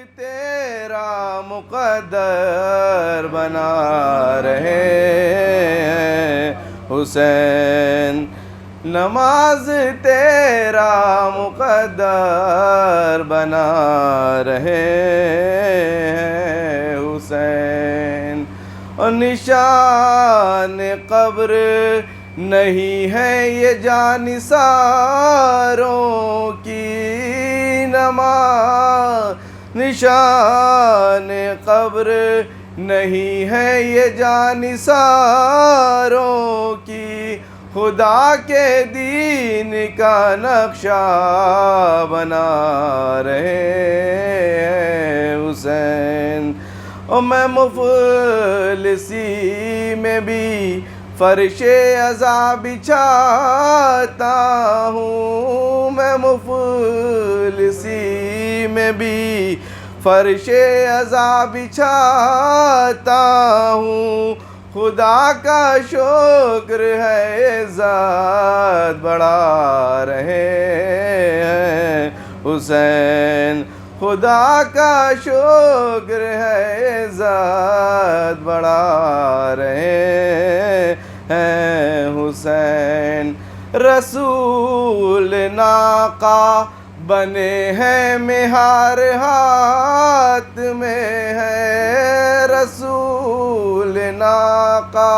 تیرا مقدر بنا رہے ہیں حسین، نماز تیرا مقدر بنا رہے ہیں حسین، اور نشان قبر نہیں ہے یہ جانثاروں کی نماز، نشان قبر نہیں ہے یہ جانثاروں کی، خدا کے دین کا نقشہ بنا رہے ہیں حسین، اور میں مفلسی میں بھی فرش عزا بچھاتا ہوں، میں مفلسی میں بھی فرش عزا بچھاتا ہوں، خدا کا شکر ہے عزت بڑھا رہے ہیں حسین، خدا کا شکر ہے عزت بڑھا رہے ہیں حسین، رسول ناقہ بنے ہیں مہار ہاتھ میں ہے، رسول ناقہ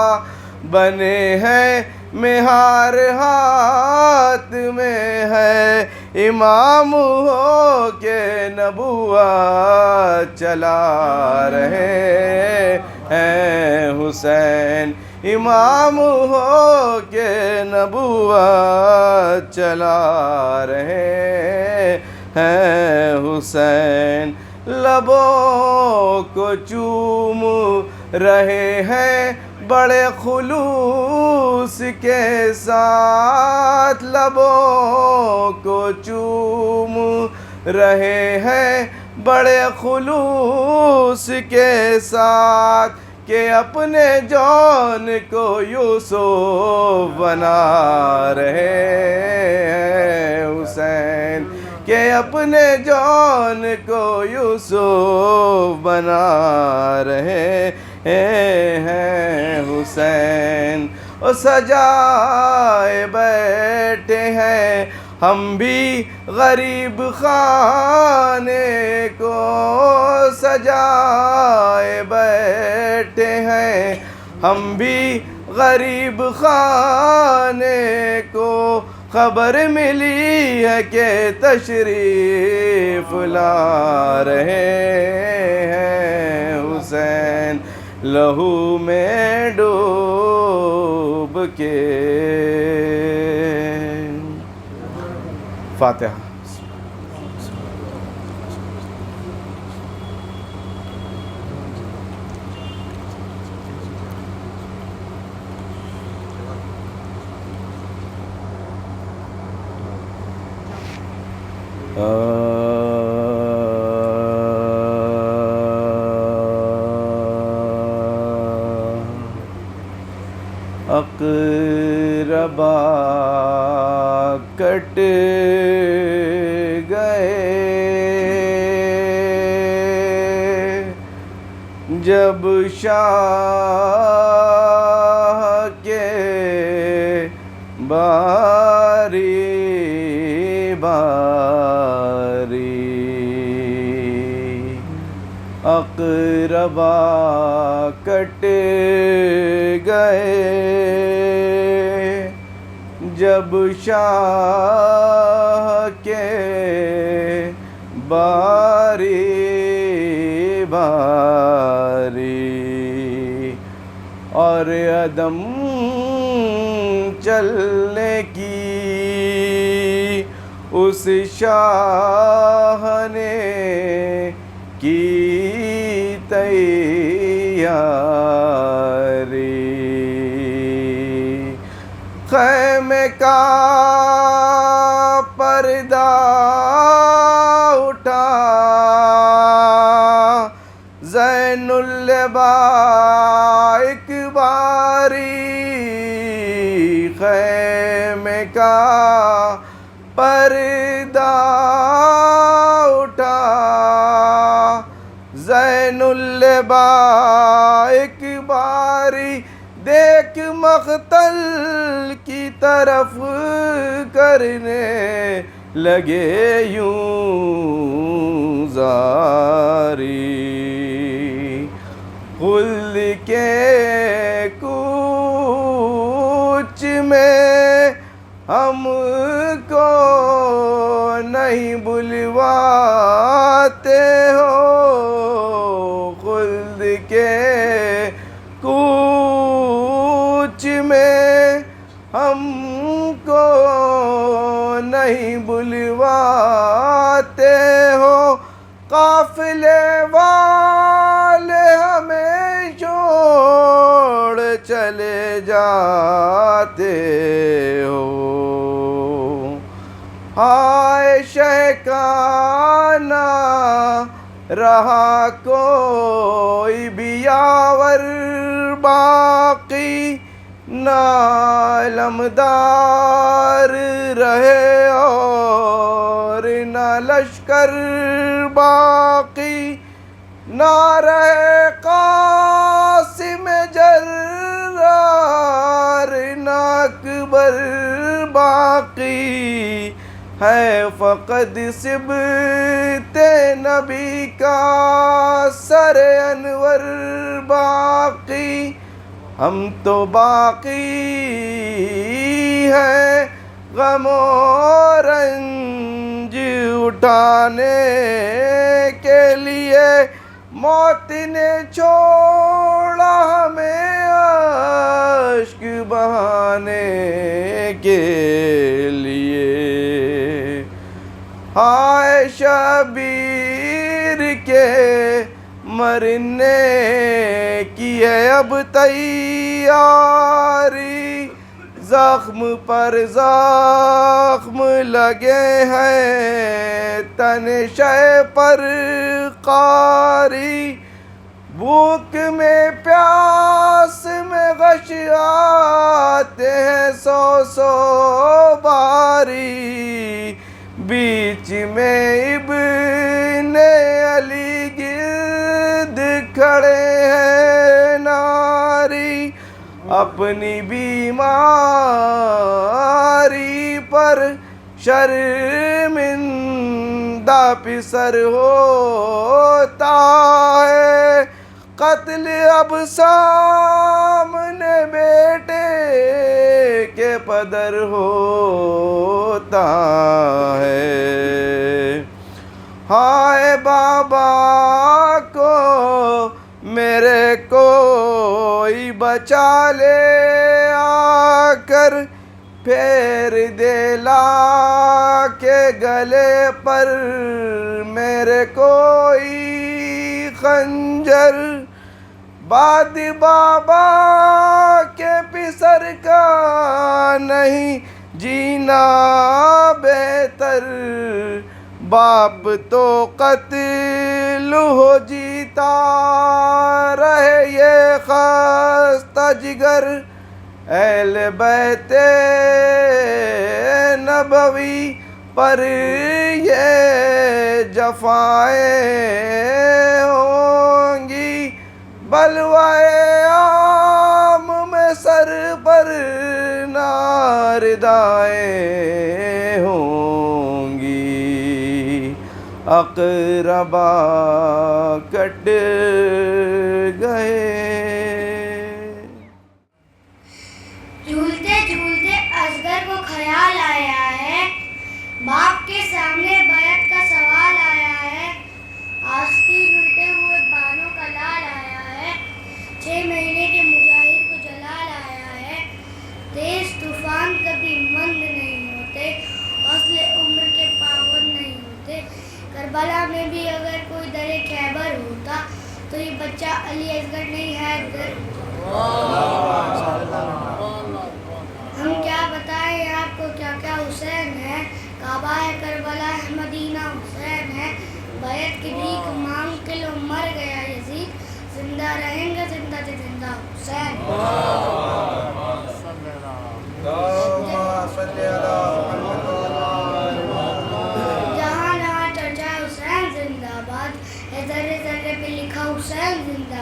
بنے ہیں مہار ہاتھ میں ہے، امام ہو کے نبوت چلا رہے ہیں حسین، امام ہو کے نبوت چلا رہے ہیں حسین، لبوں کو چوم رہے ہیں بڑے خلوص کے ساتھ، لبوں کو چوم رہے ہیں بڑے خلوص کے ساتھ، کہ اپنے جان کو یوسف بنا رہے ہیں حسین، کہ اپنے جان کو یوسف بنا رہے ہیں حسین، اور سجائے بیٹھے ہیں ہم بھی غریب خانے کو، سجائے بیٹھے ہیں ہم بھی غریب خانے کو، خبر ملی ہے کہ تشریف لا رہے ہیں حسین، لہو میں ڈوب کے۔ فاتحہ۔ اقربا کٹ گئے جب شاہ کے باری باری، اقربا کٹ گئے جب شاہ کے باری باری، اور عدم چلنے کی اس شاہ نے کی تیاری، خیمے کا پردہ اٹھا زین اللبا ایک باری، خیمے کا پردہ اٹھا شہبا ایک باری دیکھ مقتل کی طرف کرنے لگے یوں زاری، خلد کے کوچ میں ہم کو نہیں بلواتے ہو، خلد کے کوچ میں ہم کو نہیں بلواتے ہو، قافلے والے ہمیں چھوڑ چلے جاتے ہو، ہائے شہ کا نہ رہا کوئی بھی یاور باقی، نہ علمدار رہے اور نہ لشکر باقی، نہ رہے قاسم جرار نہ اکبر باقی، ہے فقط صبت نبی کا سر انور باقی، ہم تو باقی ہیں غم و رنج اٹھانے کے لیے، موت نے چھوڑا ہمیں اشک بہانے کے لیے، ہائے شبیر کے مرنے کی ہے اب تیاری، زخم پر زخم لگے ہیں تن شہ پر قاری، بھوک میں پیاس میں غش آتے ہیں سو سو باری، بیچ میں ابن علی گرد کھڑے ہیں ناری، اپنی بیماری پر شرمندہ پسر ہوتا ہے، قتل اب سامنے بیٹے کے پدر ہوتا ہے، ہائے بابا کو میرے کوئی بچا لے آ کر، پھیر دے لا کے گلے پر میرے کوئی خنجر، بعد بابا کے پسر کا نہیں جینا بہتر، باپ تو قتل ہو جیتا رہے یہ خستہ جگر، اہل بیت نبوی پر یہ جفائیں ہوں گی، بلوائے عام میں سر پر ناردائیں ہوں گی، اقربا کٹ گئے۔ جھولتے جھولتے اصغر کو خیال آیا ہے، باپ کے سامنے بیعت کا سوال آیا ہے، آستین اٹھے ہوئے بانوں کا لال آیا ہے، 6 مہینے کے مجاہد کو جلال آیا ہے، تیز طوفان کبھی مند نہیں ہوتے، حوصل عمر کے پابند نہیں ہوتے، کربلا میں بھی اگر کوئی در خیبر ہوتا تو یہ بچہ علی اصغر نہیں ہے ہم کیا بتائیں آپ کو کیا کیا حسین ہے، کعبہ ہے کربلا ہے مدینہ حسین ہے، بیعت کی بھیک مانگ کے لو مر گیا یزید، زندہ رہیں گے زندہ سے زندہ حسین۔ جہاں جہاں چرچا حسین زندہ باد ہے، ذرے ذرے پہ لکھا حسین زندہ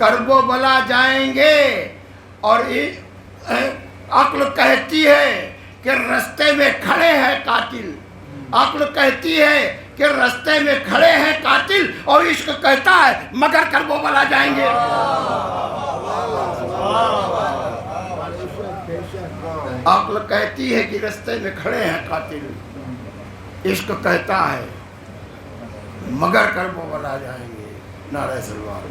کرب و بلا جائیں گے. اور عقل کہتی ہے کہ رستے میں کھڑے ہیں قاتل. عقل کہتی ہے کہ رستے میں کھڑے ہیں قاتل, اور عشق کہتا ہے مگر کرب و بلا جائیں گے. عقل کہتی ہے کہ رستے میں کھڑے ہیں قاتل, عشق کہتا ہے مگر کرب و بلا جائیں گے. نعرہ سلوات.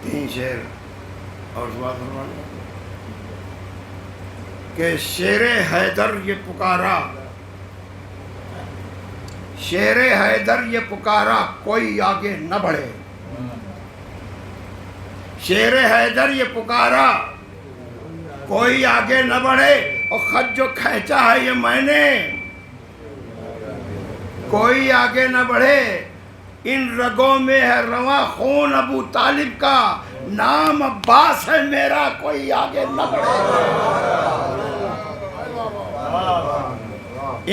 تین شعر اور بات فرمانا کہ شیر حیدر یہ پکارا, شیر حیدر یہ پکارا کوئی آگے نہ بڑھے. شیر حیدر یہ پکارا کوئی آگے نہ بڑھے. اور خط جو کھینچا ہے یہ میں نے, کوئی آگے نہ بڑھے. ان رگوں میں ہے رواں خون ابو طالب کا, نام عباس ہے میرا کوئی آگے نہ بڑھے.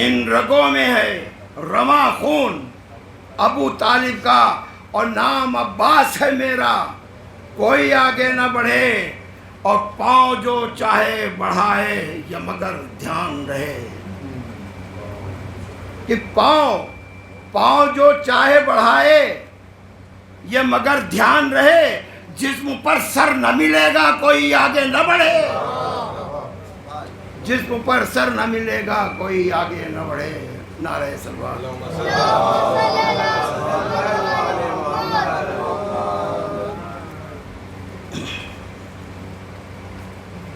ان رگوں میں ہے رواں خون ابو طالب کا, اور نام عباس ہے میرا کوئی آگے نہ بڑھے. اور پاؤں جو چاہے بڑھائے یا مگر دھیان رہے. کہ پاؤں جو چاہے بڑھائے یہ مگر دھیان رہے. جسم پر سر نہ ملے گا کوئی آگے نہ بڑھے. جسم پر سر نہ ملے گا کوئی آگے نہ بڑھے. نعرہ سلوات.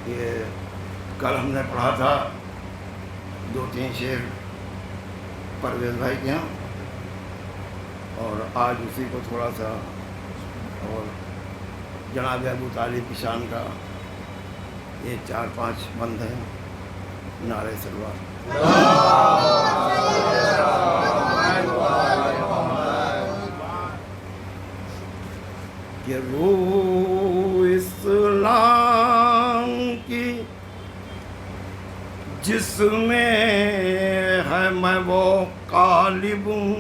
یہ کل ہم نے پڑھا تھا 2-3 شعر پرویز بھائی کے یہاں, اور آج اسی کو تھوڑا سا, اور جناب ابو طالب کی شان کا یہ 4-5 بند ہیں. نعرہ سلوات. کہ روح اسلام کی جس میں ہے میں وہ غالب ہوں.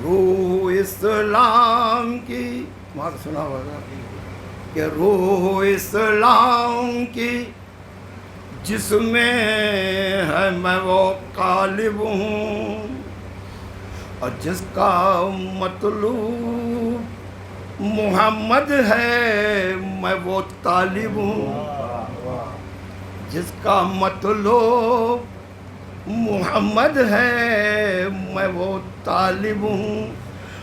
روح اسلام کی مار سنا ہوگا کہ روح اسلام کی جس میں ہے میں وہ غالب ہوں. اور جس کا مطلوب محمد ہے میں وہ طالب ہوں. جس کا مطلوب محمد ہے میں وہ طالب ہوں.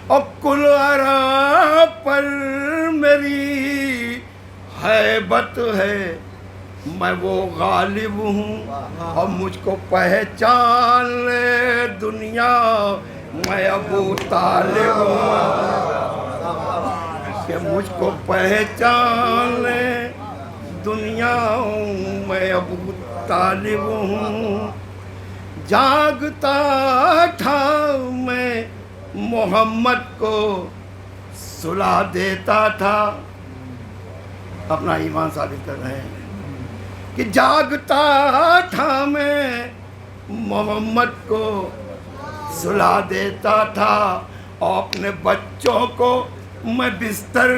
اور کل عرب پر میری ہیبت ہے میں وہ غالب ہوں. اور مجھ کو پہچان لے دنیا میں ابو طالب ہوں. کہ مجھ کو پہچان لے دنیا میں ابو طالب ہوں. جاگتا تھا میں محمد کو سلا دیتا تھا. اپنا ایمان ثابت کر رہے ہیں کہ جاگتا تھا میں محمد کو سلا دیتا تھا. اور اپنے بچوں کو میں بستر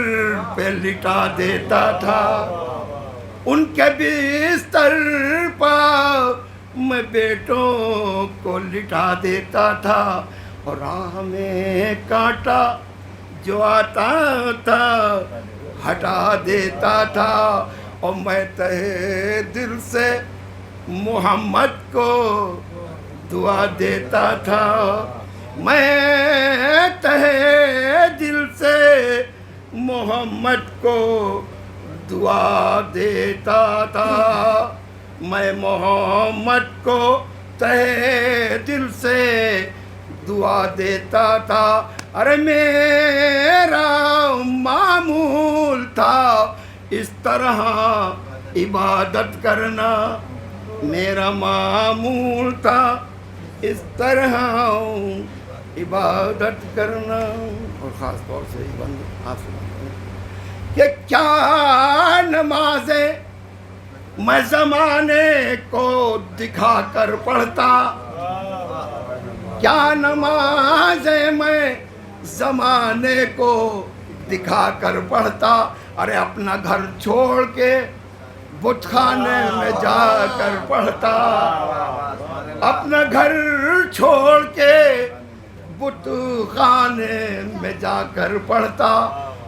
پہ لٹا دیتا تھا. ان کے بستر پر میں بیٹوں کو لٹا دیتا تھا. اور راہ میں کانٹا جو آتا تھا ہٹا دیتا تھا. اور میں تہے دل سے محمد کو دعا دیتا تھا. میں تہے دل سے محمد کو دعا دیتا تھا. میں محمد کو تہے دل سے دعا دیتا تھا. ارے میرا معمول تھا اس طرح عبادت کرنا. میرا معمول تھا اس طرح عبادت کرنا. اور خاص طور سے یہ بند آپ سنائیں کہ کیا نمازیں میں زمانے کو دکھا کر پڑھتا، کیا نمازیں میں زمانے کو دکھا کر پڑھتا، ارے اپنا گھر چھوڑ کے بت خانے میں جا کر پڑھتا، اپنا گھر چھوڑ کے بت خانے میں جا کر پڑھتا،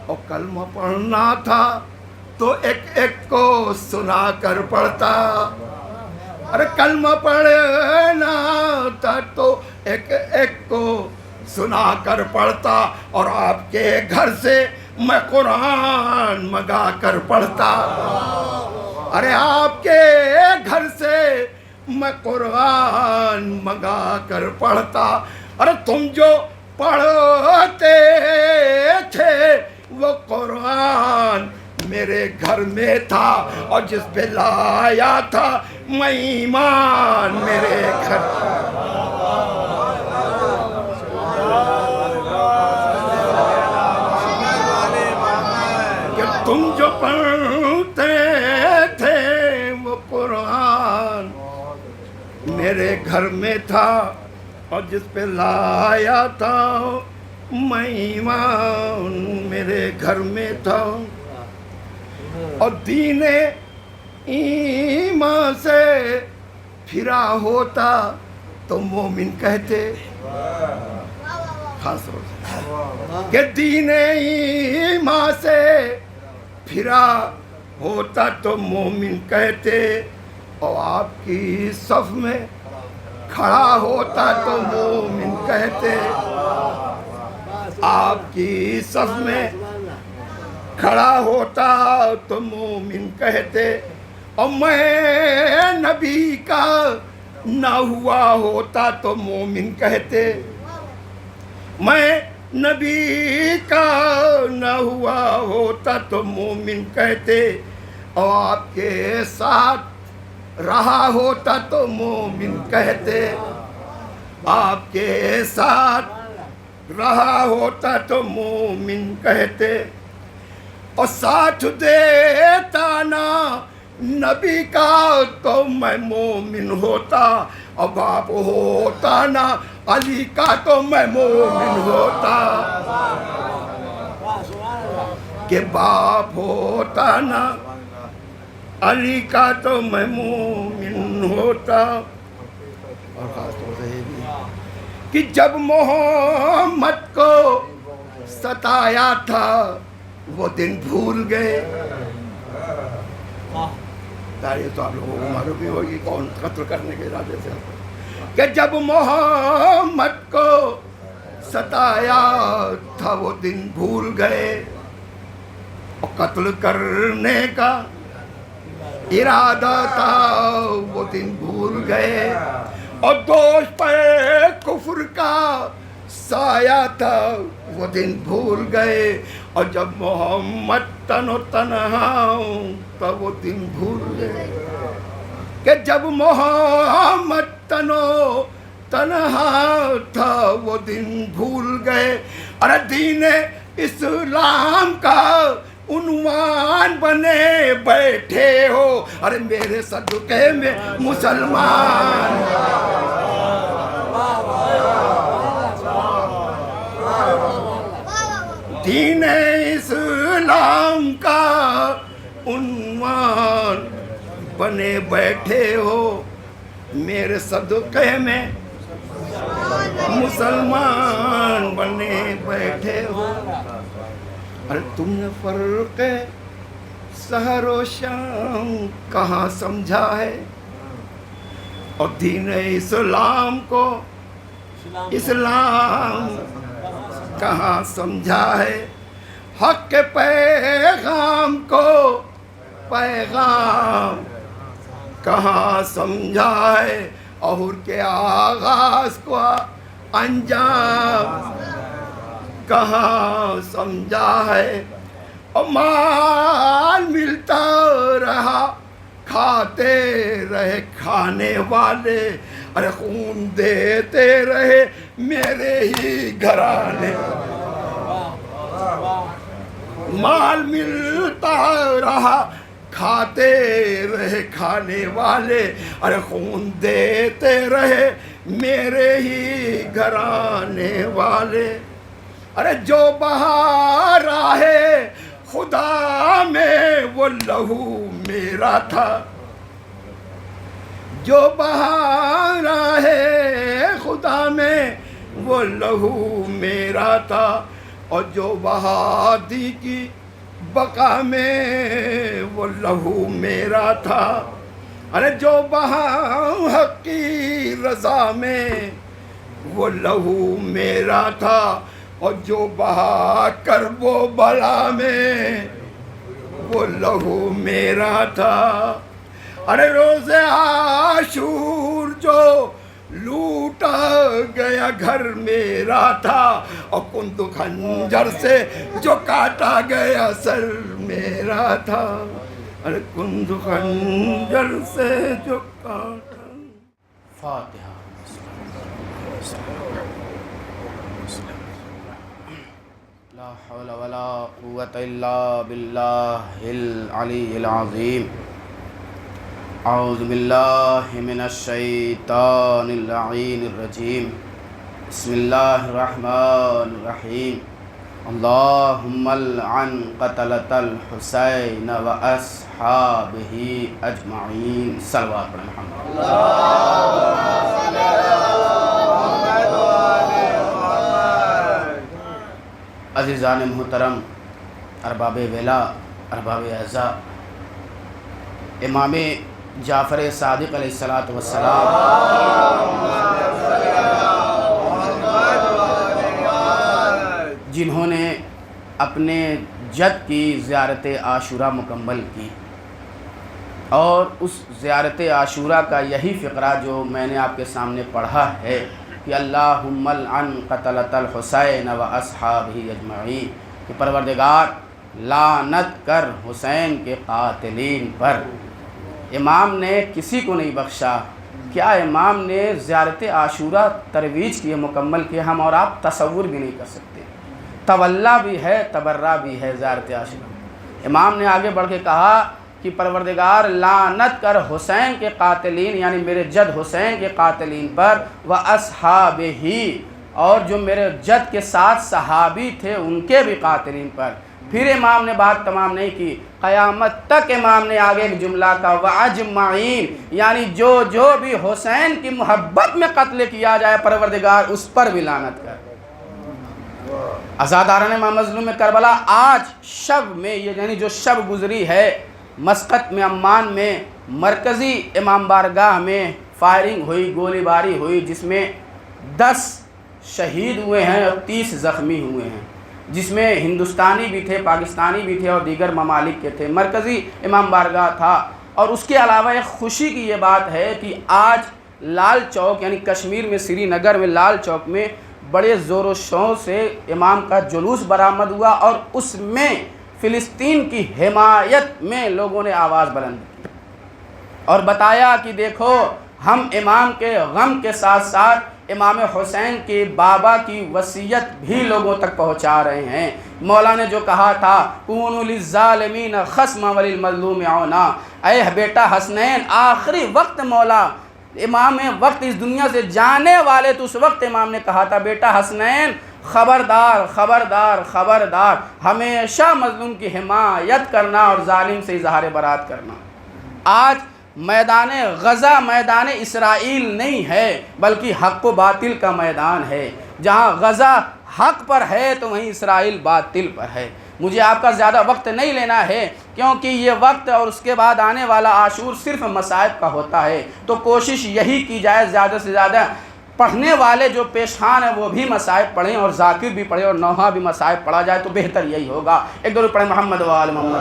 اور کلمہ پڑھنا تھا تو ایک ایک کو سنا کر پڑھتا، ارے کلمہ پڑھنا تھا تو ایک ایک کو سنا کر پڑھتا، اور آپ کے گھر سے میں قرآن منگا کر پڑھتا، ارے آپ کے گھر سے میں قرآن منگا کر پڑھتا، ارے تم جو پڑھتے تھے وہ قرآن میرے گھر میں تھا، اور جس پہ لایا تھا میں ایمان میرے گھر، کہ تم جو پڑھتے تھے وہ قرآن میرے گھر میں تھا، اور جس پہ لایا تھا میں ایمان میرے گھر میں تھا، اور دین ایمان سے پھرا ہوتا تو مومن کہتے، خاص طور سے کہ دین ایمان سے پھرا ہوتا تو مومن کہتے، اور آپ کی صف میں کھڑا ہوتا تو مومن کہتے، آپ کی صف میں کھڑا ہوتا تو مومن کہتے، اور میں نبی کا نہ ہوا ہوتا تو مومن کہتے، میں نبی کا نہ ہوا ہوتا تو مومن کہتے، اور آپ کے ساتھ رہا ہوتا تو مومن کہتے، آپ کے ساتھ رہا ہوتا تو مومن کہتے، اور ساتھ دیتا نا نبی کا تو میں مومن ہوتا، اور باپ ہوتا نا علی کا تو میں مومن ہوتا، کہ باپ ہوتا نا علی کا تو میں مومن ہوتا، اور خاص طور سے یہ بھی کہ جب محمد کو ستایا تھا وہ دن بھول گئے، تاریخ تو آپ لوگوں کو معلوم ہی ہوگی کون قتل کرنے کے ارادے سے، کہ جب محمد کو ستایا تھا وہ دن بھول گئے، اور قتل کرنے کا ارادہ تھا وہ دن بھول گئے، اور دوش پہ کفر کا سایہ تھا وہ دن بھول گئے، اور جب محمد تن و تنہا تو وہ دن بھول گئے، کہ جب محمد تن و تنہا تھا وہ دن بھول گئے، ارے دین اسلام کا عنوان بنے بیٹھے ہو، ارے میرے صدقے میں مسلمان، دین اسلام کا عنوان بنے بیٹھے ہو، میرے صدقے میں مسلمان بنے بیٹھے ہو، ارے تم نے فرق سحر و شام کہاں سمجھا ہے، اور دین اسلام کو اسلام کہاں سمجھا ہے، حق کے پیغام کو پیغام کہاں سمجھا ہے، اور کے آغاز کو انجام کہاں سمجھا ہے، اور مال ملتا رہا کھاتے رہے کھانے والے، ارے خون دیتے رہے میرے ہی گھرانے، مال ملتا رہا کھاتے رہے کھانے والے، ارے خون دیتے رہے میرے ہی گھرانے والے، ارے جو بہا راہے خدا میں وہ لہو میرا تھا، جو بہا راہے خدا میں وہ لہو میرا تھا، اور جو وہادی کی بقا میں وہ لہو میرا تھا، ارے جو بہا حق کی رضا میں وہ لہو میرا تھا، اور جو بہا کرب و بلا میں وہ لہو میرا تھا، ارے روز عاشور جو لوٹا گیا گھر میرا تھا، اور کند خنجر سے جو کاٹا گیا سر میرا تھا، ارے کند خنجر سے جو کاٹا۔ فاتحہ۔ لا حول ولا قوة الا باللہ العلی العظیم۔ اعوذ باللہ من الشیطان اللعین الرجیم۔ بسم اللہ الرحمن الرحیم۔ اللہم لعن قتلۃ الحسین و اصحابہ اجمعین۔ صلوات پڑھیں محمد۔ عزیزان محترم، ارباب ولا، ارباب اعزاء، امام جعفر صادق علیہ السلام جنہوں نے اپنے جد کی زیارت عاشورہ مکمل کی، اور اس زیارت عاشورہ کا یہی فقرہ جو میں نے آپ کے سامنے پڑھا ہے کہ اللہم لعن قتلۃ الحسین و اصحابہ اجمعین، کہ پروردگار لعنت کر حسین کے قاتلین پر۔ امام نے کسی کو نہیں بخشا۔ کیا امام نے زیارت عاشورہ ترویج کی، مکمل کی، ہم اور آپ تصور بھی نہیں کر سکتے۔ تولا بھی ہے، تبرہ بھی ہے زیارت عاشورہ۔ امام نے آگے بڑھ کے کہا کہ پروردگار لعنت کر حسین کے قاتلین، یعنی میرے جد حسین کے قاتلین پر، و اصحابہ، اور جو میرے جد کے ساتھ صحابی تھے ان کے بھی قاتلین پر۔ پھر امام نے بات تمام نہیں کی، قیامت تک امام نے آگے ایک جملہ کہا وَأَجْمَعِينَ، یعنی جو بھی حسین کی محبت میں قتل کیا جائے پروردگار اس پر بھی لعنت کر۔ عزاداران امام مظلوم کربلا، آج شب میں، یعنی جو شب گزری ہے، مسقط میں، عمان میں، مرکزی امام بارگاہ میں فائرنگ ہوئی، گولی باری ہوئی، جس میں 10 شہید ہوئے ہیں اور 30 زخمی ہوئے ہیں، جس میں ہندوستانی بھی تھے، پاکستانی بھی تھے اور دیگر ممالک کے تھے۔ مرکزی امام بارگاہ تھا۔ اور اس کے علاوہ ایک خوشی کی یہ بات ہے کہ آج لال چوک، یعنی کشمیر میں سری نگر میں لال چوک میں بڑے زور و شور سے امام کا جلوس برآمد ہوا، اور اس میں فلسطین کی حمایت میں لوگوں نے آواز بلند کی اور بتایا کہ دیکھو ہم امام کے غم کے ساتھ ساتھ امام حسین کے بابا کی وصیت بھی لوگوں تک پہنچا رہے ہیں۔ مولا نے جو کہا تھا کونوا للظالمین خصما وللمظلوم عونا، اے بیٹا حسنین، آخری وقت مولا، امام وقت اس دنیا سے جانے والے تو اس وقت امام نے کہا تھا بیٹا حسنین خبردار خبردار خبردار، ہمیشہ مظلوم کی حمایت کرنا اور ظالم سے اظہار برات کرنا۔ آج میدان غزہ میدان اسرائیل نہیں ہے، بلکہ حق و باطل کا میدان ہے۔ جہاں غزہ حق پر ہے تو وہیں اسرائیل باطل پر ہے۔ مجھے آپ کا زیادہ وقت نہیں لینا ہے، کیونکہ یہ وقت اور اس کے بعد آنے والا عاشور صرف مصائب کا ہوتا ہے، تو کوشش یہی کی جائے زیادہ سے زیادہ پڑھنے والے جو پیشخان ہیں وہ بھی مصائب پڑھیں، اور ذاکر بھی پڑھیں، اور نوحہ بھی مصائب پڑھا جائے تو بہتر یہی ہوگا۔ ایک دور پڑھیں محمد و آل محمد۔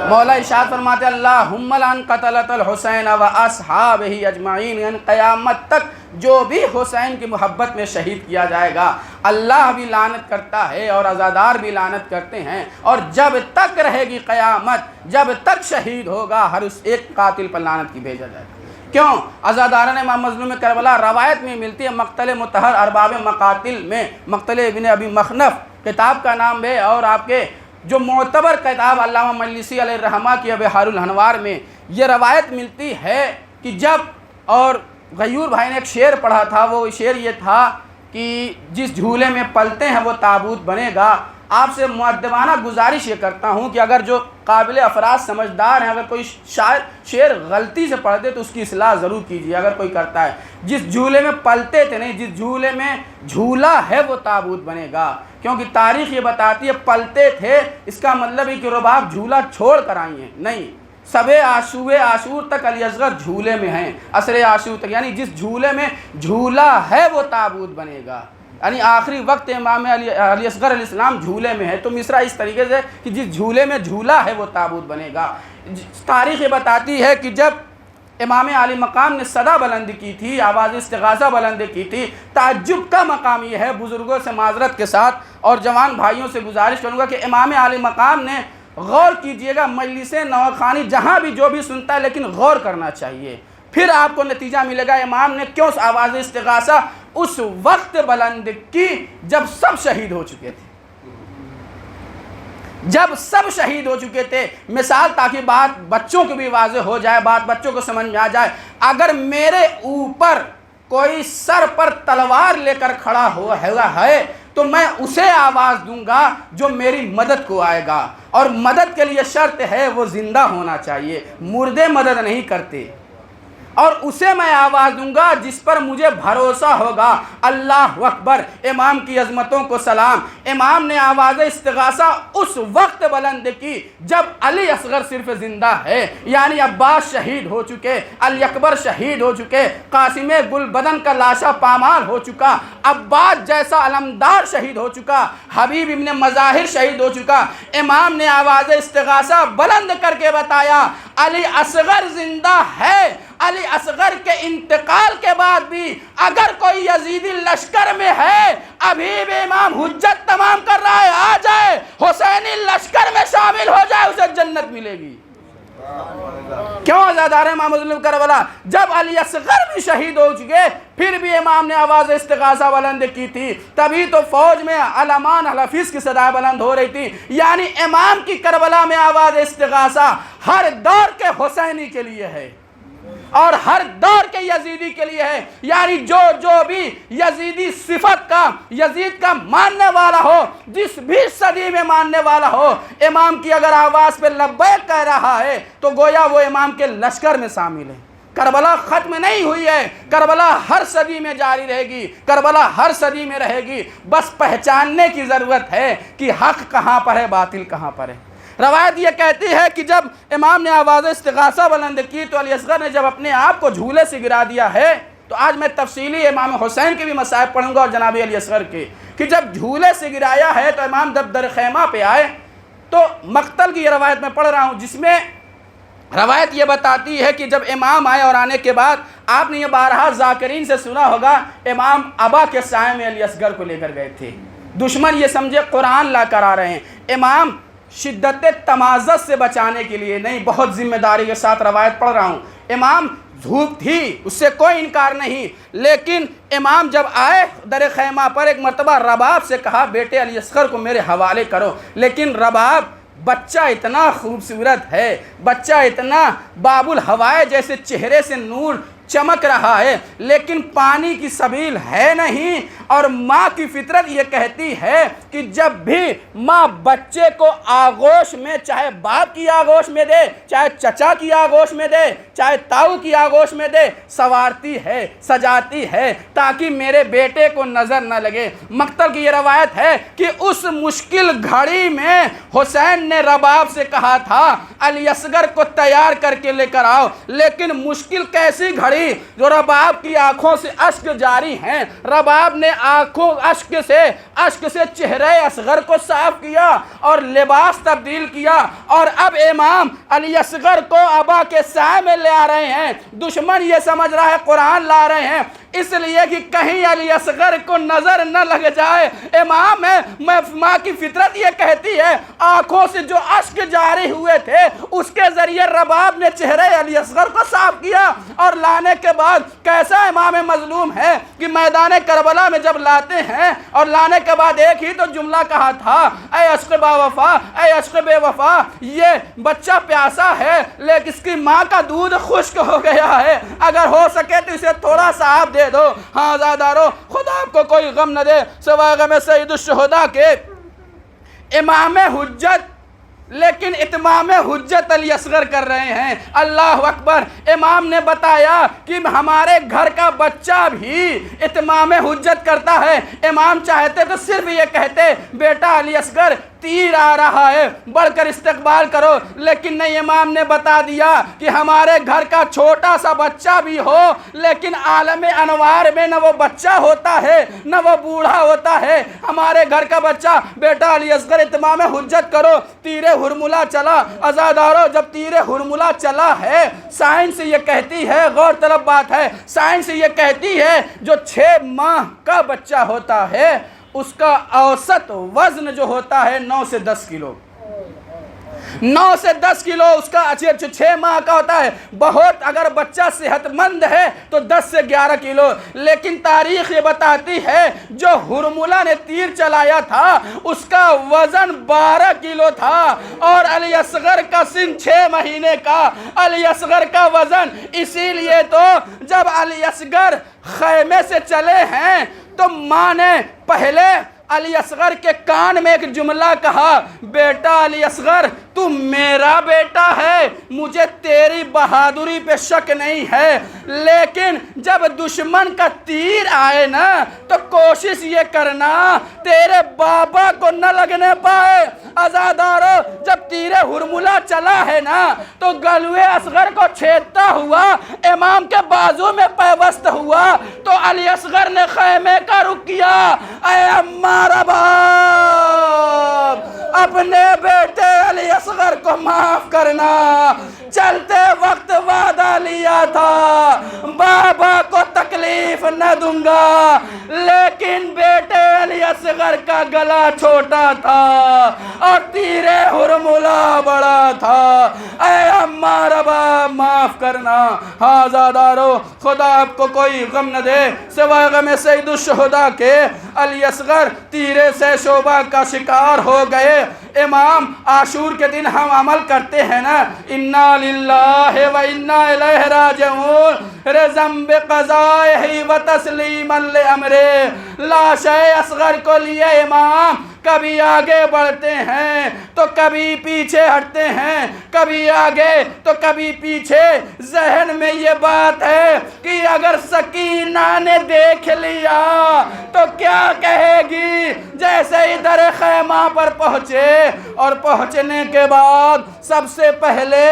مولا ارشاد فرماتے اللہم لعن قتلۃ الحسین و اصحابہ اجمعین، یعنی قیامت تک جو بھی حسین کی محبت میں شہید کیا جائے گا اللہ بھی لعنت کرتا ہے اور عزادار بھی لعنت کرتے ہیں، اور جب تک رہے گی قیامت، جب تک شہید ہوگا ہر اس ایک قاتل پر لعنت کی بھیجا جائے گا۔ کیوں؟ عزاداران امام مظلوم کربلا روایت میں ملتی ہے، مقتل مطہر ارباب مقاتل میں مقتل ابن ابی مخنف کتاب کا نام ہے، اور آپ کے جو معتبر کتاب علامہ مجلسی علیہ الرحمہ کی بحار الانوار میں یہ روایت ملتی ہے کہ جب، اور غیور بھائی نے ایک شعر پڑھا تھا، وہ شعر یہ تھا کہ جس جھولے میں پلتے ہیں وہ تابوت بنے گا۔ آپ سے مؤدبانہ گزارش یہ کرتا ہوں کہ اگر جو قابل افراد سمجھدار ہیں، اگر کوئی شعر غلطی سے پڑھ دے تو اس کی اصلاح ضرور کیجیے اگر کوئی کرتا ہے۔ جس جھولے میں پلتے تھے نہیں، جس جھولے میں جھولا ہے وہ تابوت بنے گا، کیونکہ تاریخ یہ بتاتی ہے پلتے تھے، اس کا مطلب ہے کہ رباب جھولا چھوڑ کر آئی ہیں، نہیں، صبح عاشور تک علی اصغر جھولے میں ہیں، عصر عاشور تک، یعنی جس جھولے میں جھولا ہے وہ تابوت بنے گا، یعنی آخری وقت امام علی اصغر علیہ السلام جھولے میں ہے۔ تو مصرع اس طریقے سے کہ جس جھولے میں جھولا ہے وہ تابوت بنے گا۔ تاریخ یہ بتاتی ہے کہ جب امام علی مقام نے صدا بلند کی تھی، آواز استغاثہ بلند کی تھی، تعجب کا مقام یہ ہے، بزرگوں سے معذرت کے ساتھ اور جوان بھائیوں سے گزارش کروں گا کہ امام علی مقام نے، غور کیجئے گا، مجلس نوخانی جہاں بھی جو بھی سنتا ہے لیکن غور کرنا چاہیے، پھر آپ کو نتیجہ ملے گا امام نے کیوں آواز استغاثہ اس وقت بلند کی جب سب شہید ہو چکے تھے، جب سب شہید ہو چکے تھے۔ مثال تاکہ بات بچوں کو بھی واضح ہو جائے، بات بچوں کو سمجھ میں آ جائے، اگر میرے اوپر کوئی سر پر تلوار لے کر کھڑا ہوا ہے تو میں اسے آواز دوں گا جو میری مدد کو آئے گا، اور مدد کے لیے شرط ہے وہ زندہ ہونا چاہیے، مردے مدد نہیں کرتے، اور اسے میں آواز دوں گا جس پر مجھے بھروسہ ہوگا۔ اللہ اکبر، امام کی عظمتوں کو سلام۔ امام نے آواز استغاثہ اس وقت بلند کی جب علی اصغر صرف زندہ ہے، یعنی عباس شہید ہو چکے، علی اکبر شہید ہو چکے، قاسم گل بدن کا لاشا پامال ہو چکا، عباس جیسا علمدار شہید ہو چکا، حبیب ابن مظاہر شہید ہو چکا۔ امام نے آواز استغاثہ بلند کر کے بتایا علی اصغر زندہ ہے۔ علی اصغر کے انتقال کے بعد بھی اگر کوئی یزیدی لشکر میں ہے، ابھی بھی امام حجت تمام کر رہا ہے، آ جائے حسینی لشکر میں شامل ہو جائے، اسے جنت ملے گی۔ کیوں عزادار امام مظلوم کربلا؟ جب علی اصغر بھی شہید ہو چکے پھر بھی امام نے آواز استغاثہ بلند کی تھی، تبھی تو فوج میں علمان الحفیظ کی صدا بلند ہو رہی تھی۔ یعنی امام کی کربلا میں آواز استغاثہ ہر دور کے حسینی کے لیے ہے اور ہر دور کے یزیدی کے لیے ہے، یعنی جو بھی یزیدی صفت کا، یزید کا ماننے والا ہو، جس بھی صدی میں ماننے والا ہو، امام کی اگر آواز پہ لبیک کہہ رہا ہے تو گویا وہ امام کے لشکر میں شامل ہے۔ کربلا ختم نہیں ہوئی ہے، کربلا ہر صدی میں جاری رہے گی، کربلا ہر صدی میں رہے گی، بس پہچاننے کی ضرورت ہے کہ حق کہاں پر ہے، باطل کہاں پر ہے۔ روایت یہ کہتی ہے کہ جب امام نے آواز استغاثہ بلند کی تو علی اصغر نے جب اپنے آپ کو جھولے سے گرا دیا ہے، تو آج میں تفصیلی امام حسین کے بھی مصائب پڑھوں گا اور جناب علی اصغر کے، کہ جب جھولے سے گرایا ہے تو امام جب در خیمہ پہ آئے تو مقتل کی یہ روایت میں پڑھ رہا ہوں، جس میں روایت یہ بتاتی ہے کہ جب امام آئے اور آنے کے بعد آپ نے یہ بارہا ذاکرین سے سنا ہوگا، امام ابا کے سائے میں علی اصغر کو لے کر گئے تھے، دشمن یہ سمجھے قرآن لا کر آ رہے ہیں، امام شدت تمازت سے بچانے کے لیے نہیں، بہت ذمہ داری کے ساتھ روایت پڑھ رہا ہوں، امام دھوپ تھی اس سے کوئی انکار نہیں، لیکن امام جب آئے در خیمہ پر ایک مرتبہ رباب سے کہا بیٹے علی اصغر کو میرے حوالے کرو، لیکن رباب بچہ اتنا خوبصورت ہے، بچہ اتنا باب الہوائے جیسے چہرے سے نور چمک رہا ہے، لیکن پانی کی سبیل ہے نہیں، اور ماں کی فطرت یہ کہتی ہے کہ جب بھی ماں بچے کو آغوش میں، چاہے باپ کی آغوش میں دے، چاہے چچا کی آغوش میں دے، چاہے تاؤ کی آغوش میں دے، سنوارتی ہے، سجاتی ہے تاکہ میرے بیٹے کو نظر نہ لگے۔ مقتل کی یہ روایت ہے کہ اس مشکل گھڑی میں حسین نے رباب سے کہا تھا علی اصغر کو تیار کر کے لے کر آؤ، لیکن مشکل کیسی گھڑی جو رباب کی آنکھوں سے اشک جاری ہیں، رباب نے آنکھوں اشک سے چہرے اصغر کو صاف کیا اور لباس تبدیل کیا، اور اب امام علی اصغر کو ابا کے سائے میں لے آ رہے ہیں، دشمن یہ سمجھ رہا ہے قرآن لا رہے ہیں، اس لیے کہ کہیں علی اصغر کو نظر نہ لگ جائے۔ امام ہے، ماں کی فطرت یہ کہتی ہے آنکھوں سے جو اشک جاری ہوئے تھے اس کے ذریعے رباب نے چہرے علی اصغر کو صاف کیا، اور لانے کے بعد کیسا امام مظلوم ہے کہ میدان کربلا میں جب لاتے ہیں اور لانے کے بعد ایک ہی تو جملہ کہا تھا، اے عشق با وفا، اے عشق بے وفا، یہ بچہ پیاسا ہے لیکن اس کی ماں کا دودھ خشک ہو گیا ہے، اگر ہو سکے تو اسے تھوڑا سا آپ دے دو۔ ہاں زادارو، خدا آپ کو کوئی غم نہ دے سوائے غم سید الشہداء کے امام حجت، لیکن اتمام حجت علی اصغر کر رہے ہیں۔ اللہ اکبر۔ امام نے بتایا کہ ہمارے گھر کا بچہ بھی اتمام حجت کرتا ہے۔ امام چاہتے تو صرف یہ کہتے بیٹا علی اصغر تیر آ رہا ہے، بڑھ کر استقبال کرو، لیکن نہیں، امام نے بتا دیا کہ ہمارے گھر کا چھوٹا سا بچہ بھی ہو لیکن عالم انوار میں نہ وہ بچہ ہوتا ہے نہ وہ بوڑھا ہوتا ہے۔ ہمارے گھر کا بچہ بیٹا علی اصغر اتمام حجت کرو۔ تیر ہرملا چلا، عزادارو، جب تیر ہرملا چلا ہے، سائنس یہ کہتی ہے، غور طلب بات ہے، سائنس یہ کہتی ہے جو 6 ماہ کا بچہ ہوتا ہے اس کا اوسط وزن جو ہوتا ہے 9 سے 10 کلو، 9 سے 10 کلو اس کا 6 ماہ کا ہوتا ہے۔ بہت اگر بچہ صحت مند ہے تو 10 سے 11 کلو، لیکن تاریخ یہ بتاتی ہے جو ہرملہ نے تیر چلایا تھا اس کا وزن 12 کلو تھا، اور علی اصغر کا سن 6 مہینے کا، علی اصغر کا وزن۔ اسی لیے تو جب علی اصغر خیمے سے چلے ہیں تو ماں نے پہلے علی اصغر کے کان میں ایک جملہ کہا، بیٹا علی اصغر تو میرا بیٹا ہے، مجھے تیری بہادری پہ شک نہیں ہے، لیکن جب دشمن کا تیر آئے نا تو کوشش یہ کرنا تیرے بابا کو نہ لگنے پائے۔ عزادارو، جب تیر ہرملا چلا ہے نا تو گلوے اصغر کو چھیدتا ہوا امام کے بازو میں پیوست ہوا، تو علی اصغر نے خیمے کا رخ کیا۔ اے ہمارا باپ، اپنے بیٹے علی اصغر کو معاف کرنا، چلتے وقت وعدہ لیا تھا بابا کو تکلیف نہ دوں گا، لیکن بیٹے علی اصغر کا گلا چھوٹا تھا اور تیر ہرملا بڑا تھا۔ اے ہمارا باپ معاف کرنا۔ ہاں زادارو، خدا آپ کو کوئی غم نہ دے سوائے غم سید الشہداء کے۔ علی اصغر تیرے سے شعبہ کا شکار ہو گئے۔ امام عاشور کے دن ہم عمل کرتے ہیں نا، انا للہ و انا الیہ راجعون، رضم بقضائہ و تسلیما لامرہ۔ لاش اصغر کو لیے امام کبھی آگے بڑھتے ہیں تو کبھی پیچھے ہٹتے ہیں، کبھی آگے تو کبھی پیچھے۔ ذہن میں یہ بات ہے کہ اگر سکینہ نے دیکھ لیا تو کیا کہے گی؟ جیسے ادھر خیمہ پر پہنچے اور پہنچنے کے بعد سب سے پہلے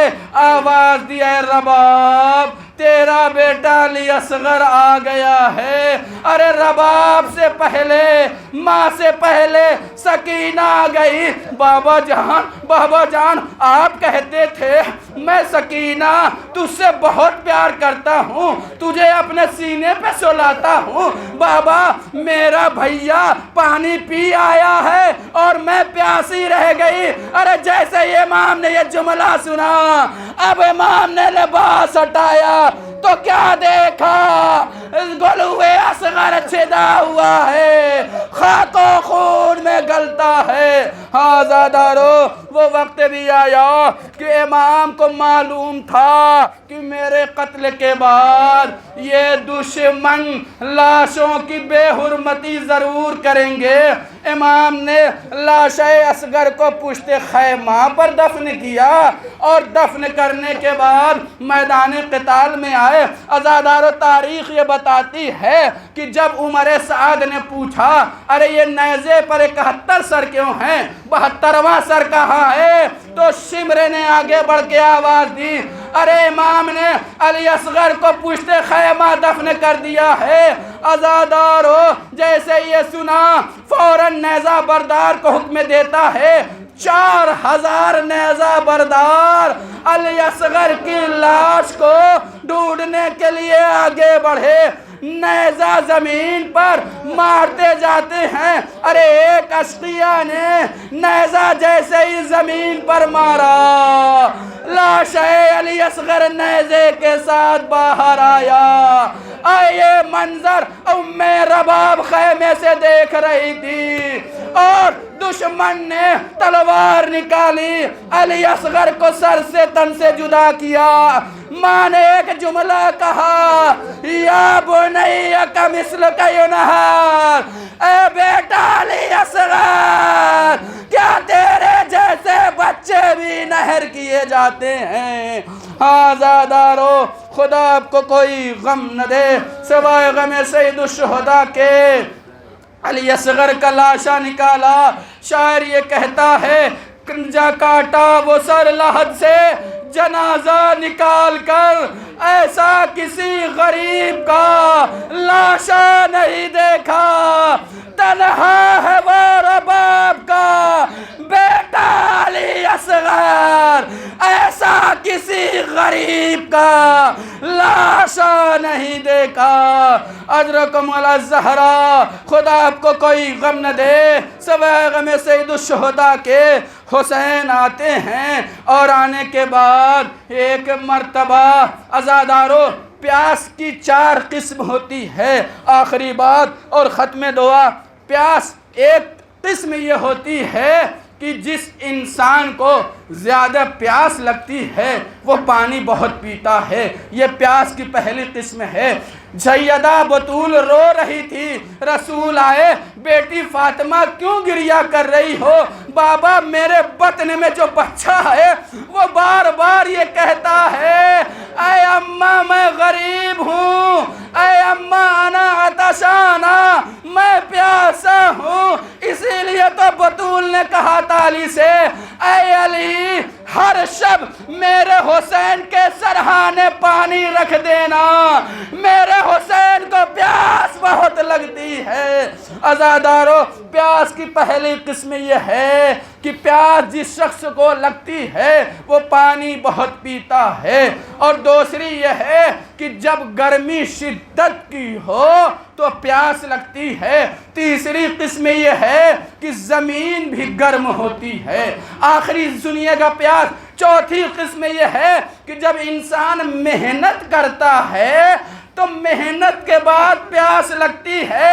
آواز دی، اے رباب تیرا بیٹا علی اصغر آ گیا ہے۔ ارے رباب سے پہلے، ماں سے پہلے سکینہ آ گئی۔ بابا جان آپ کہتے تھے میں سکینہ تجھ سے بہت پیار کرتا ہوں، تجھے اپنے سینے پہ سلاتا ہوں۔ بابا میرا بھیا پانی پی آیا ہے اور میں پیاسی رہ گئی۔ ارے جیسے امام نے یہ جملہ سنا، اب امام نے لباس ہٹایا تو کیا دیکھا؟ گلوے اصغر چھدا ہوا ہے، خاک و خون میں گلتا ہے۔ ہاں زادارو، وہ وقت بھی آیا کہ امام کو معلوم تھا کہ میرے قتل کے بعد یہ دشمن لاشوں کی بے حرمتی ضرور کریں گے۔ امام نے لاش اصغر کو پشت خیمہ پر دفن کیا، اور دفن کرنے کے بعد میدان قتال میں آئے۔ عزادار و تاریخ یہ بتاتی ہے کہ جب عمر سعد نے پوچھا ارے یہ نیزے پر 71 سر کیوں ہیں، 72واں سر کہاں ہے، تو شمر نے آگے بڑھ کے آواز دی، ارے امام نے علی اصغر کو پشت خیمہ دفن کر دیا ہے۔ عزادارو، جیسے یہ سنا فوراً نیزہ بردار کو حکم دیتا ہے، 4000 نیزہ بردار علی اصغر کی لاش کو ڈھونڈنے کے لیے آگے بڑھے۔ نیزہ زمین پر مارتے جاتے ہیں۔ ارے ایک اشقیہ نے نیزہ جیسے ہی زمین پر مارا، لاش علی اصغر نیزے کے ساتھ باہر آیا۔ یہ منظر ام رباب خیمے سے دیکھ رہی تھی اور دشمن نے تلوار نکالی، علی اصغر کو سر سے تن سے جدا کیا۔ ماں نے ایک جملہ کہا، یا بنی کمثلک ینہار، اے بیٹا علی اصغر، کیا تیرے جیسے بچے بھی نہر کیے جاتے ہیں؟ ہاں زادارو، خدا آپ کو کوئی غم نہ دے سوائے غم سید الشہداء کے۔ علی اصغر کا لاشا نکالا، شاعر یہ کہتا ہے، کنجا کاٹا وہ سر لحد سے جنازہ نکال کر، ایسا کسی غریب کا لاشا نہیں دیکھا، تنہا ہے وہ رباب کا بیٹا علی اصغر، ایسا کسی غریب کا لاشا نہیں دیکھا۔ اجرکم علی الزہرا، خدا آپ کو کوئی غم نہ دے سوائے غم سید الشہداء کے۔ حسین آتے ہیں اور آنے کے بعد ایک مرتبہ عزادارو، پیاس کی 4 قسم ہوتی ہے۔ آخری بات اور ختم دعا، پیاس ایک قسم یہ ہوتی ہے کہ جس انسان کو زیادہ پیاس لگتی ہے وہ پانی بہت پیتا ہے، یہ پیاس کی پہلی قسم ہے۔ سیدہ بطول رو رہی تھی، رسول آئے، بیٹی فاطمہ کیوں گریہ کر رہی ہو؟ بابا میرے بطن میں جو بچہ ہے وہ بار بار یہ کہتا ہے، اے اماں میں غریب ہوں، اے اماں انا عطشانہ، میں پیاسا ہوں۔ اسی لیے تو بطول نے کہا تھا علی سے، اے علی ہر شب میرے حسین کے سرہانے پانی رکھ دینا، میرے حسین کو پیاس بہت لگتی ہے۔ عزادارو، پیاس کی پہلی قسم یہ ہے کہ پیاس جس شخص کو لگتی ہے وہ پانی بہت پیتا ہے، اور دوسری یہ ہے کہ جب گرمی شدت کی ہو تو پیاس لگتی ہے۔ تیسری قسم یہ ہے کہ زمین بھی گرم ہوتی ہے۔ آخری سنیے گا پیاس، چوتھی قسم یہ ہے کہ جب انسان محنت کرتا ہے تو محنت کے بعد پیاس لگتی ہے۔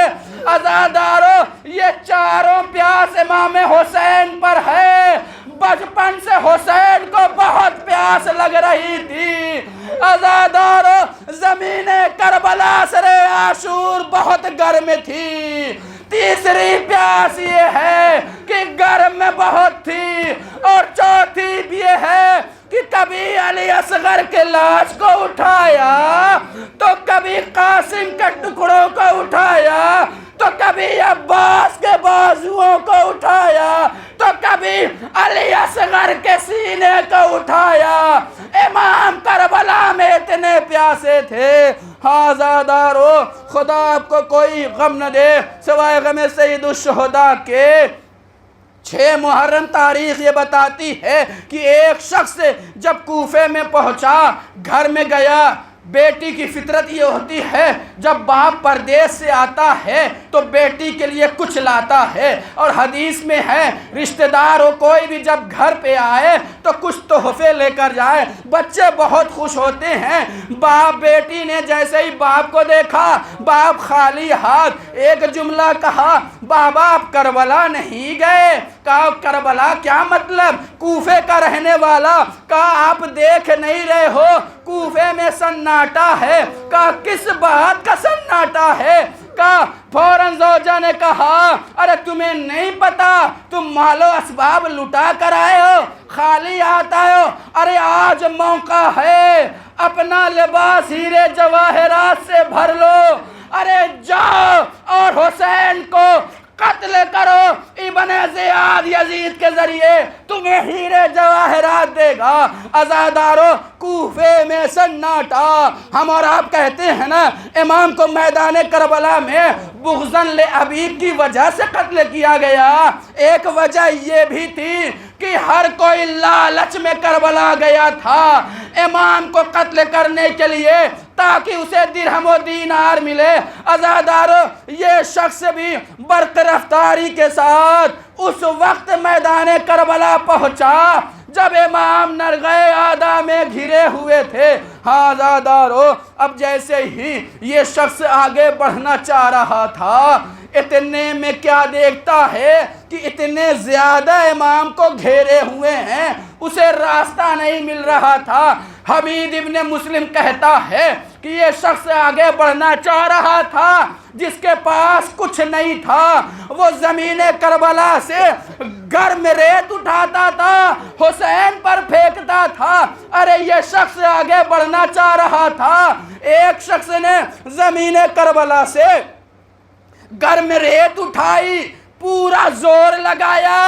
عزادارو، یہ چاروں پیاس امام حسین پر ہے۔ بچپن سے حسین کو بہت پیاس لگ رہی تھی۔ عزادارو، زمین کربلا سر عاشور بہت گرم تھی۔ تیسری پیاس یہ ہے کہ گرم بہت تھی، اور چوتھی بھی یہ ہے کہ کبھی علی اصغر کے لاش کو اٹھایا تو کبھی قاسم کے ٹکڑوں کو اٹھایا تو کبھی عباس کے بازوؤں کو اٹھایا تو کبھی علی اصغر کے سینے کو اٹھایا۔ امام کربلا میں اتنے پیاسے تھے۔ ہاں زادارو، خدا آپ کو کوئی غم نہ دے سوائے غم سید الشہداء کے۔ 6 محرم تاریخ یہ بتاتی ہے کہ ایک شخص جب کوفے میں پہنچا، گھر میں گیا، بیٹی کی فطرت یہ ہوتی ہے جب باپ پردیس سے آتا ہے تو بیٹی کے لیے کچھ لاتا ہے، اور حدیث میں ہے رشتہ دار ہو کوئی بھی جب گھر پہ آئے تو کچھ تحفے لے کر جائے، بچے بہت خوش ہوتے ہیں۔ باپ بیٹی نے جیسے ہی باپ کو دیکھا، باپ خالی ہاتھ، ایک جملہ کہا، بابا آپ کربلا نہیں گئے؟ کہا کربلا کیا مطلب؟ کوفے کا رہنے والا۔ کہا آپ دیکھ نہیں رہے ہو کوفے میں سناٹا ہے؟ کہا کس بات کا سناٹا ہے؟ کہا فوراً زوجہ نے کہا، ارے تمہیں نہیں پتا، تم مال و اسباب لٹا کر آئے ہو، خالی آتا ہو، ارے آج موقع ہے، اپنا لباس ہیرے جواہرات سے بھر لو، ارے جاؤ اور حسین کو قتل کرو، ابن زیاد یزید کے ذریعے تمہیں ہیرے جواہرات دے گا۔ عزادارو، کوفے میں سناٹا۔ ہم اور آپ کہتے ہیں نا امام کو میدان کربلا میں بغضاً لابیب کی وجہ سے قتل کیا گیا، ایک وجہ یہ بھی تھی کہ ہر کوئی لالچ میں کربلا گیا تھا امام کو قتل کرنے کے لیے تاکہ اسے درہم و دینار ملے۔ عزادارو، یہ شخص بھی برق رفتاری کے ساتھ اس وقت میدان کربلا پہنچا جب امام نرغے آدھا میں گھرے ہوئے تھے۔ ہاں عزادارو، اب جیسے ہی یہ شخص آگے بڑھنا چاہ رہا تھا، اتنے میں کیا دیکھتا ہے کہ اتنے زیادہ امام کو گھیرے ہوئے ہیں، اسے راستہ نہیں مل رہا تھا۔ حمید ابن مسلم کہتا ہے کہ یہ شخص آگے بڑھنا چاہ رہا تھا، جس کے پاس کچھ نہیں تھا وہ زمین کربلا سے گرم ریت اٹھاتا تھا، حسین پر پھینکتا تھا۔ ارے یہ شخص آگے بڑھنا چاہ رہا تھا، ایک شخص نے زمین کربلا سے گرم ریت اٹھائی، پورا زور لگایا،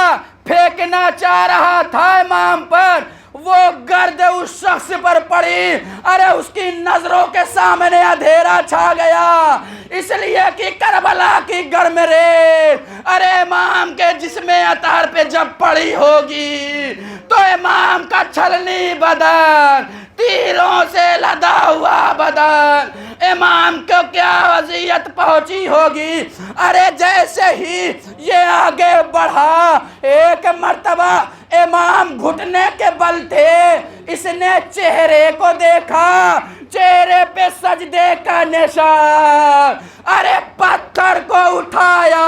پھینکنا چاہ رہا تھا امام پر، وہ گرد اس شخص پر پڑی۔ ارے اس کی نظروں کے سامنے اندھیرا چھا گیا، اس لیے کہ کربلا کی گرم ریت ارے امام کے جسم اطہر پہ جب پڑی ہوگی تو امام کا چھلنی بدن، تیروں سے لدا ہوا بدن، امام کو کیا اذیت پہنچی ہوگی۔ ارے جیسے ہی یہ آگے بڑھا، ایک مرتبہ امام گھٹنے کے بل تھے، اس نے چہرے کو دیکھا، چہرے پہ سجدے کا نشان، ارے پتھر کو اٹھایا،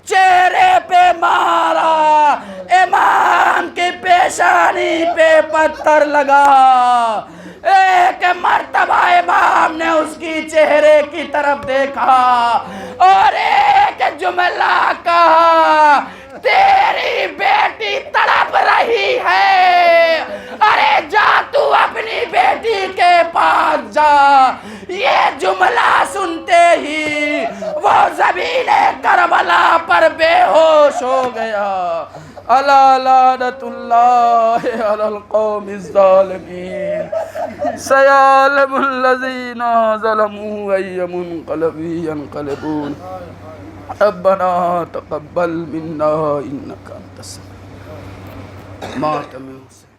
چہرے پہ مارا، امام کی پیشانی پہ پتھر لگا۔ ایک مرتبہ امام نے اس کی چہرے کی طرف دیکھا اور ایک جملہ کہا، تیری بیٹی تڑپ رہی ہے، ارے جا تو اپنی بیٹی کے پاس جا۔ یہ جملہ سنتے ہی وہ زمین کربلا پر بے ہوش ہو گیا۔ الا لعنت اللہ علی القوم الظالمین، سیعلم الذین ظلموا ای منقلب ینقلبون۔ ربنا تقبل منا انک انت السمیع۔ ماتم حسین۔